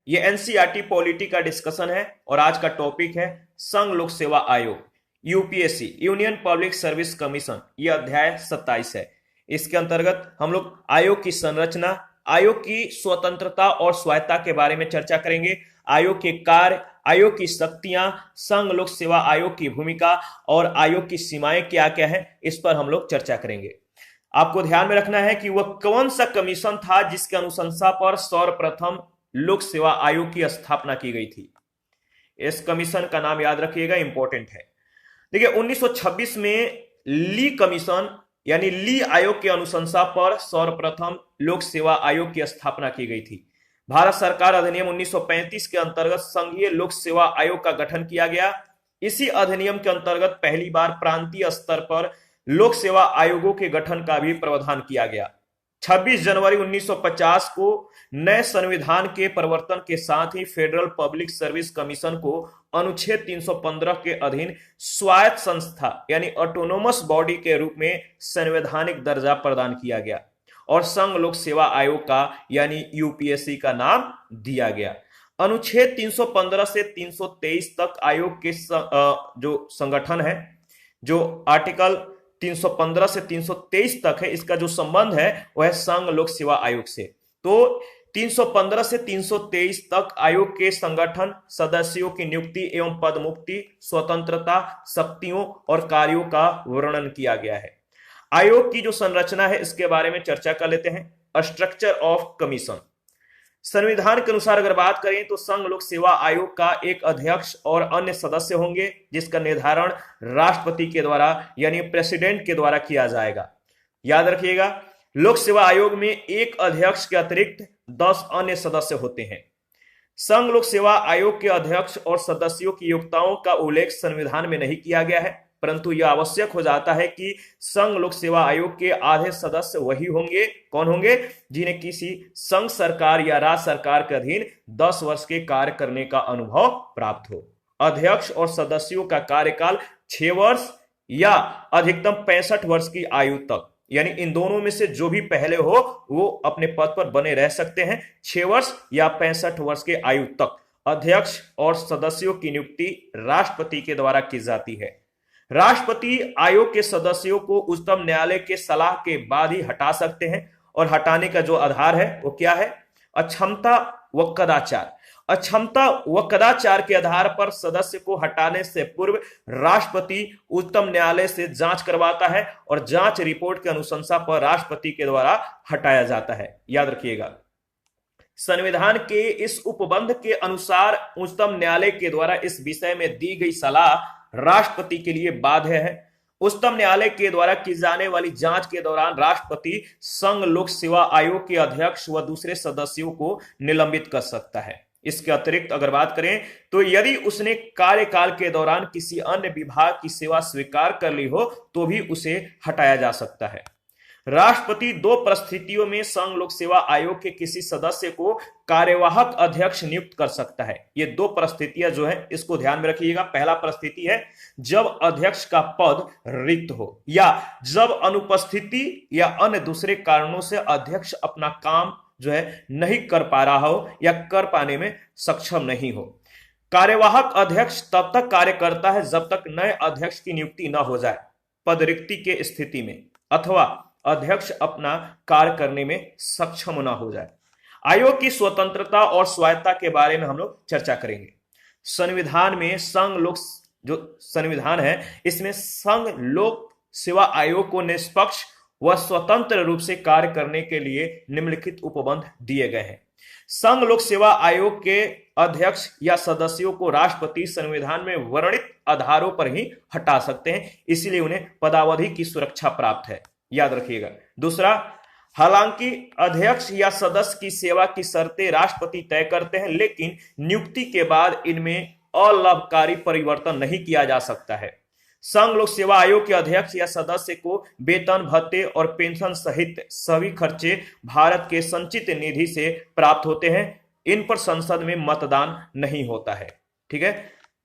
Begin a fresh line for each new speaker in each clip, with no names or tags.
ये NCERT polity का discussion है और आज का टॉपिक है संघ लोक सेवा आयोग UPSC union public service commission. ये अध्याय 27 है। इसके अंतर्गत हम लोग आयोग की संरचना, आयोग की स्वतंत्रता और स्वायत्ता के बारे में चर्चा करेंगे, आयोग के कार्य, आयोग की शक्तियां, संघ लोक सेवा आयोग की भूमिका और आयोग की सीमाएं क्या क्या है, इस पर हम लोग चर्चा करेंगे। आपको ध्यान में रखना है कि वह कौन सा कमीशन था जिसके अनुशंसा पर सर्वप्रथम लोक सेवा आयोग की स्थापना की गई थी। इस कमीशन का नाम याद रखिएगा, इंपॉर्टेंट है। देखिए 1926 में ली कमीशन यानी ली आयोग के अनुशंसा पर सर्वप्रथम लोक सेवा आयोग की स्थापना की गई थी। भारत सरकार अधिनियम 1935 के अंतर्गत संघीय लोक सेवा आयोग का गठन किया गया। इसी अधिनियम के अंतर्गत पहली बार प्रांतीय स्तर पर लोक सेवा आयोगों के गठन का भी प्रावधान किया गया। 26 जनवरी 1950 को नए संविधान के परिवर्तन के साथ ही फेडरल पब्लिक सर्विस कमीशन को अनुच्छेद 315 के अधीन स्वायत्त संस्था यानी ऑटोनोमस बॉडी के रूप में संवैधानिक दर्जा प्रदान किया गया और संघ लोक सेवा आयोग का यानी यूपीएससी का नाम दिया गया। अनुच्छेद 315 से 323 तक आयोग के जो संगठन है, जो आर्टिकल 315 से 323 तक है, इसका जो संबंध है वह है संघ लोक सेवा आयोग से। तो 315 से 323 तक आयोग के संगठन, सदस्यों की नियुक्ति एवं पदमुक्ति, स्वतंत्रता, शक्तियों और कार्यों का वर्णन किया गया है। आयोग की जो संरचना है इसके बारे में चर्चा कर लेते हैं। Structure of commission. संविधान के अनुसार अगर बात करें तो संघ लोक सेवा आयोग का एक अध्यक्ष और अन्य सदस्य होंगे, जिसका निर्धारण राष्ट्रपति के द्वारा यानी प्रेसिडेंट के द्वारा किया जाएगा। याद रखिएगा, लोक सेवा आयोग में एक अध्यक्ष के अतिरिक्त 10 अन्य सदस्य होते हैं। संघ लोक सेवा आयोग के अध्यक्ष और सदस्यों की योग्यताओं का उल्लेख संविधान में नहीं किया गया है, परंतु यह आवश्यक हो जाता है कि संघ लोक सेवा आयोग के आधे सदस्य वही होंगे, कौन होंगे, जिन्हें किसी संघ सरकार या राज्य सरकार के अधीन 10 वर्ष के कार्य करने का अनुभव प्राप्त हो। अध्यक्ष और सदस्यों का कार्यकाल 6 वर्ष या अधिकतम 65 वर्ष की आयु तक, यानी इन दोनों में से जो भी पहले हो वो अपने पद पर बने रह सकते हैं। 6 वर्ष या 65 वर्ष के आयु तक अध्यक्ष और सदस्यों की नियुक्ति राष्ट्रपति के द्वारा की जाती है। राष्ट्रपति आयोग के सदस्यों को उच्चतम न्यायालय के सलाह के बाद ही हटा सकते हैं और हटाने का जो आधार है वो क्या है, अक्षमता व कदाचार। अक्षमता व कदाचार के आधार पर सदस्य को हटाने से पूर्व राष्ट्रपति उच्चतम न्यायालय से जांच करवाता है और जांच रिपोर्ट के अनुशंसा पर राष्ट्रपति के द्वारा हटाया जाता है। याद रखिएगा, संविधान के इस उपबंध के अनुसार उच्चतम न्यायालय के द्वारा इस विषय में दी गई सलाह राष्ट्रपति के लिए बाध्य है। उच्चतम न्यायालय के द्वारा की जाने वाली जांच के दौरान राष्ट्रपति संघ लोक सेवा आयोग के अध्यक्ष व दूसरे सदस्यों को निलंबित कर सकता है। इसके अतिरिक्त अगर बात करें तो यदि उसने कार्यकाल के दौरान किसी अन्य विभाग की सेवा स्वीकार कर ली हो तो भी उसे हटाया जा सकता है। राष्ट्रपति 2 परिस्थितियों में संघ लोक सेवा आयोग के किसी सदस्य को कार्यवाहक अध्यक्ष नियुक्त कर सकता है। ये 2 परिस्थितियां जो है इसको ध्यान में रखिएगा। पहला परिस्थिति है जब अध्यक्ष का पद रिक्त हो या जब अनुपस्थिति या अन्य दूसरे कारणों से अध्यक्ष अपना काम जो है नहीं कर पा रहा हो या कर पाने में सक्षम नहीं हो। कार्यवाहक अध्यक्ष तब तक कार्य करता है जब तक नए अध्यक्ष की नियुक्ति न हो जाए। पद रिक्ति के स्थिति में अथवा अध्यक्ष अपना कार्य करने में सक्षम न हो जाए। आयोग की स्वतंत्रता और स्वायत्ता के बारे में हम लोग चर्चा करेंगे। संविधान में संघ लोक जो संविधान है इसमें संघ लोक सेवा आयोग को निष्पक्ष व स्वतंत्र रूप से कार्य करने के लिए निम्नलिखित उपबंध दिए गए हैं। संघ लोक सेवा आयोग के अध्यक्ष या सदस्यों को राष्ट्रपति संविधान में वर्णित आधारों पर ही हटा सकते हैं, इसलिए उन्हें पदावधि की सुरक्षा प्राप्त है। याद रखिएगा। दूसरा, हालांकि अध्यक्ष या सदस्य की सेवा की शर्तें राष्ट्रपति तय करते हैं, लेकिन नियुक्ति के बाद इनमें अलाभकारी परिवर्तन नहीं किया जा सकता है। संघ लोक सेवा आयोग के अध्यक्ष या सदस्य को वेतन, भत्ते और पेंशन सहित सभी खर्चे भारत के संचित निधि से प्राप्त होते हैं। इन पर संसद में मतदान नहीं होता है। ठीक है,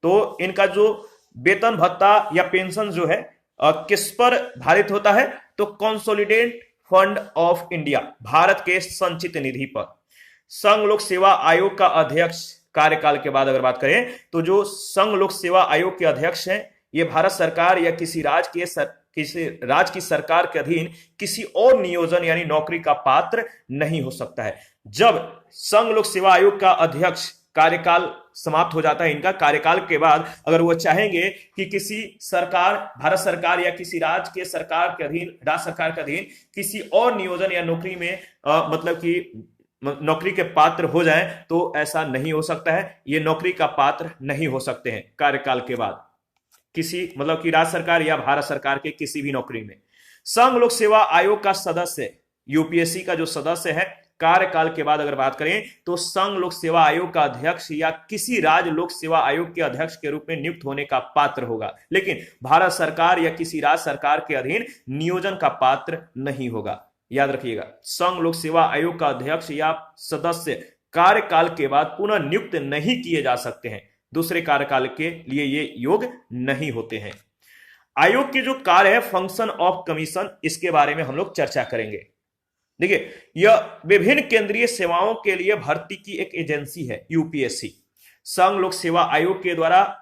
तो इनका जो वेतन, भत्ता या पेंशन जो है किस पर भारित होता है, तो consolidate fund of India, Bharat के संचित निधि पर। संघ लोक सेवा आयोग का अध्यक्ष कार्यकाल के बाद अगर बात करें तो जो संघ लोक सेवा आयोग के अध्यक्ष हैं ये भारत सरकार या किसी राज्य की सरकार के अधीन किसी और नियोजन यानी नौकरी का पात्र नहीं हो सकता है। जब संघ लोक सेवा आयोग का अध्यक्ष कार्यकाल समाप्त हो जाता है, इनका कार्यकाल के बाद अगर वो चाहेंगे कि किसी सरकार, भारत सरकार या किसी राज्य के सरकार के अधीन, राज्य सरकार के अधीन किसी और नियोजन या नौकरी में मतलब कि नौकरी के पात्र हो जाएं, तो ऐसा नहीं हो सकता है। ये नौकरी का पात्र नहीं हो सकते हैं कार्यकाल के बाद किसी मतलब कि राज्य सरकार या भारत सरकार के किसी भी नौकरी में। संघ लोक सेवा आयोग का सदस्य, यूपीएससी का जो सदस्य है, कार्यकाल के बाद अगर बात करें तो संघ लोक सेवा आयोग का अध्यक्ष या किसी राज्य लोक सेवा आयोग के अध्यक्ष के रूप में नियुक्त होने का पात्र होगा, लेकिन भारत सरकार या किसी राज्य सरकार के अधीन नियोजन का पात्र नहीं होगा। याद रखिएगा, संघ लोक सेवा आयोग का अध्यक्ष या सदस्य कार्यकाल के बाद पुनः नियुक्त नहीं किए जा सकते हैं, दूसरे कार्यकाल के लिए ये योग्य नहीं होते हैं। आयोग के जो कार्य है, फंक्शन ऑफ कमीशन, इसके बारे में हम लोग चर्चा करेंगे। देखिए, यह विभिन्न केंद्रीय सेवाओं के लिए भर्ती की एक एजेंसी है यूपीएससी। संघ लोक सेवा आयोग के द्वारा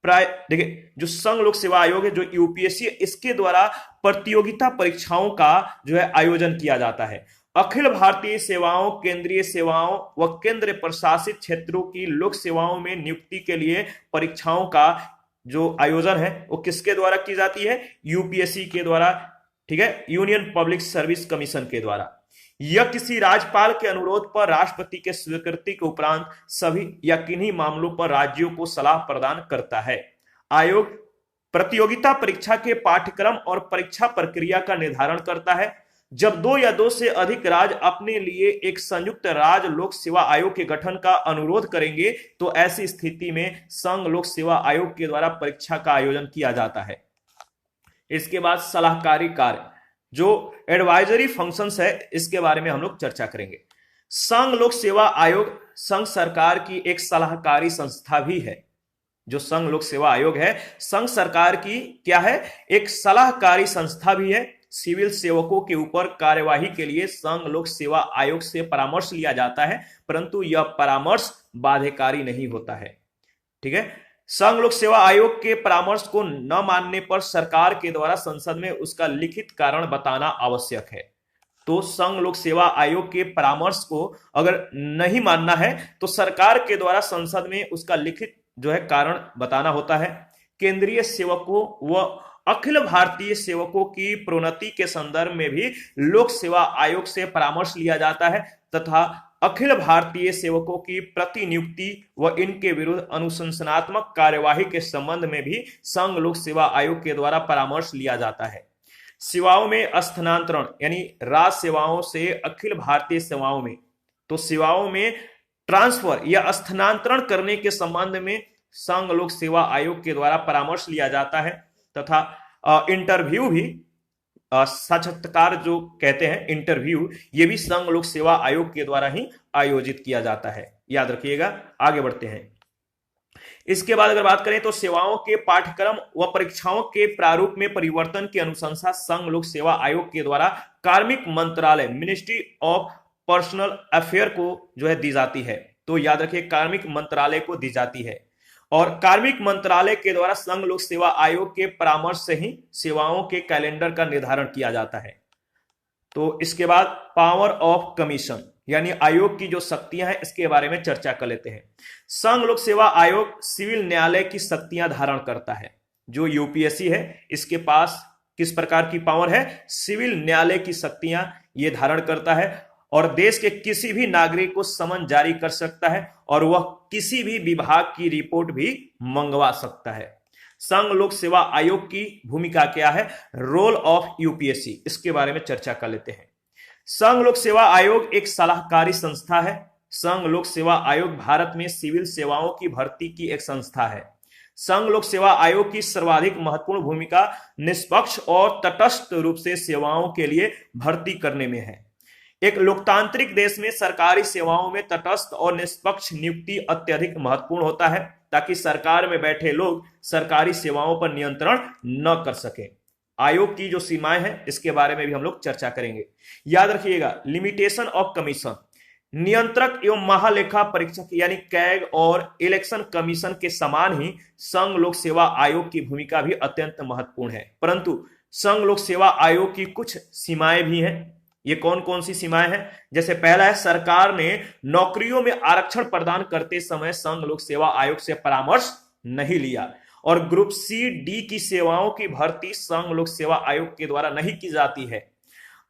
देखिए, जो संघ लोक सेवा आयोग है, जो यूपीएससी, इसके द्वारा प्रतियोगिता परीक्षाओं का जो है आयोजन किया जाता है। अखिल भारतीय सेवाओं, केंद्रीय सेवाओं व केंद्र प्रशासित क्षेत्रों की लोक सेवाओं में नियुक्ति के लिए परीक्षाओं का जो आयोजन है वो किसके द्वारा की जाती है? यूपीएससी के द्वारा, ठीक है, यूनियन पब्लिक सर्विस कमीशन के द्वारा। यह किसी राज्यपाल के अनुरोध पर राष्ट्रपति के स्वीकृति के उपरांत सभी या किन्हीं मामलों पर राज्यों को सलाह प्रदान करता है। आयोग प्रतियोगिता परीक्षा के पाठ्यक्रम और परीक्षा प्रक्रिया का निर्धारण करता है। जब दो या दो से अधिक राज्य अपने लिए एक संयुक्त राज्य लोक सेवा आयोग के गठन का अनुरोध करेंगे तो ऐसी स्थिति में संघ लोक सेवा आयोग के द्वारा परीक्षा का आयोजन किया जाता है। इसके बाद सलाहकारी कार्य, जो एडवाइजरी फंक्शंस है, इसके बारे में हम लोग चर्चा करेंगे। संघ लोक सेवा आयोग संघ सरकार की एक सलाहकारी संस्था भी है। जो संघ लोक सेवा आयोग है, संघ सरकार की क्या है? एक सलाहकारी संस्था भी है। सिविल सेवकों के ऊपर कार्यवाही के लिए संघ लोक सेवा आयोग से परामर्श लिया जाता है, परंतु यह परामर्श बाध्यकारी नहीं होता है। ठीक है, संघ लोक सेवा आयोग के परामर्श को न मानने पर सरकार के द्वारा संसद में उसका लिखित कारण बताना आवश्यक है। तो संघ लोक सेवा आयोग के परामर्श को अगर नहीं मानना है तो सरकार के द्वारा संसद में उसका लिखित जो है कारण बताना होता है। केंद्रीय सेवकों व अखिल भारतीय सेवकों की प्रोन्नति के संदर्भ में भी लोक सेवा आयोग से परामर्श लिया जाता है तथा अखिल भारतीय सेवकों की प्रतिनियुक्ति व इनके विरुद्ध अनुशंसनात्मक कार्यवाही के संबंध में भी संघ लोक सेवा आयोग के द्वारा परामर्श लिया जाता है। सेवाओं में स्थानांतरण यानी राज्य सेवाओं से अखिल भारतीय सेवाओं में, तो सेवाओं में ट्रांसफर या स्थानांतरण करने के संबंध में संघ लोक सेवा आयोग के द्वारा परामर्श लिया जाता है तथा इंटरव्यू भी, साक्षात्कार जो कहते हैं इंटरव्यू, ये भी संघ लोक सेवा आयोग के द्वारा ही आयोजित किया जाता है। याद रखिएगा। आगे बढ़ते हैं। इसके बाद अगर बात करें तो सेवाओं के पाठ्यक्रम व परीक्षाओं के प्रारूप में परिवर्तन की अनुशंसा संघ लोक सेवा आयोग के द्वारा कार्मिक मंत्रालय, मिनिस्ट्री ऑफ पर्सनल अफेयर को जो है दी जाती है। तो याद रखिए, कार्मिक मंत्रालय को दी जाती है और कार्मिक मंत्रालय के द्वारा संघ लोक सेवा आयोग के परामर्श से ही सेवाओं के कैलेंडर का निर्धारण किया जाता है। तो इसके बाद पावर ऑफ कमीशन यानी आयोग की जो शक्तियां हैं, इसके बारे में चर्चा कर लेते हैं। संघ लोक सेवा आयोग सिविल न्यायालय की शक्तियां धारण करता है। जो यूपीएससी है, इसके पास किस प्रकार की पावर है? सिविल न्यायालय की शक्तियां ये धारण करता है और देश के किसी भी नागरिक को समन जारी कर सकता है और वह किसी भी विभाग की रिपोर्ट भी मंगवा सकता है। संघ लोक सेवा आयोग की भूमिका क्या है? रोल ऑफ यूपीएससी, इसके बारे में चर्चा कर लेते हैं। संघ लोक सेवा आयोग एक सलाहकारी संस्था है। संघ लोक सेवा आयोग भारत में सिविल सेवाओं की भर्ती की एक संस्था है। संघ लोक सेवा आयोग की सर्वाधिक महत्वपूर्ण भूमिका निष्पक्ष और तटस्थ रूप से सेवाओं के लिए भर्ती करने में है। एक लोकतांत्रिक देश में सरकारी सेवाओं में तटस्थ और निष्पक्ष नियुक्ति अत्यधिक महत्वपूर्ण होता है ताकि सरकार में बैठे लोग सरकारी सेवाओं पर नियंत्रण न कर सके। आयोग की जो सीमाएं हैं, इसके बारे में भी हम लोग चर्चा करेंगे। याद रखिएगा, लिमिटेशन ऑफ कमीशन, नियंत्रक एवं महालेखा परीक्षक यानी कैग और इलेक्शन कमीशन के समान ही संघ लोक सेवा आयोग की भूमिका भी अत्यंत महत्वपूर्ण है। परंतु संघ लोक सेवा आयोग की कुछ सीमाएं भी हैं। ये कौन कौन सी सीमाएं हैं? जैसे पहला है, सरकार ने नौकरियों में आरक्षण प्रदान करते समय संघ लोक सेवा आयोग से परामर्श नहीं लिया। और ग्रुप सी डी की सेवाओं की भर्ती संघ लोक सेवा आयोग के द्वारा नहीं की जाती है।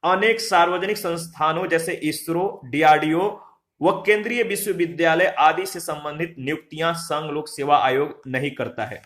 अनेक सार्वजनिक संस्थानों जैसे इसरो, डीआरडीओ व केंद्रीय विश्वविद्यालय आदि से संबंधित नियुक्तियां संघ लोक सेवा आयोग नहीं करता है।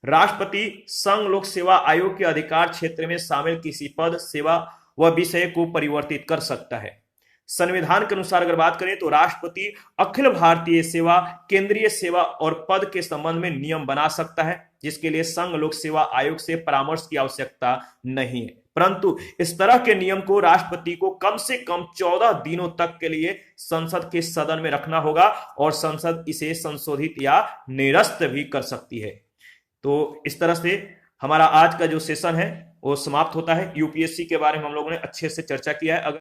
राष्ट्रपति संघ लोक सेवा आयोग के अधिकार क्षेत्र में शामिल किसी पद, सेवा व विषय को परिवर्तित कर सकता है। संविधान के अनुसार अगर बात करें तो राष्ट्रपति अखिल भारतीय सेवा, केंद्रीय सेवा और पद के संबंध में नियम बना सकता है, जिसके लिए संघ लोक सेवा आयोग से परामर्श की आवश्यकता नहीं है। परंतु इस तरह के नियम को राष्ट्रपति को कम से कम 14 दिनों तक के लिए संसद के सदन में रखना होगा और संसद इसे संशोधित या निरस्त भी कर सकती है। तो इस तरह से हमारा आज का जो सेशन है वो समाप्त होता है। यूपीएससी के बारे में हम लोगों ने अच्छे से चर्चा किया है। अगर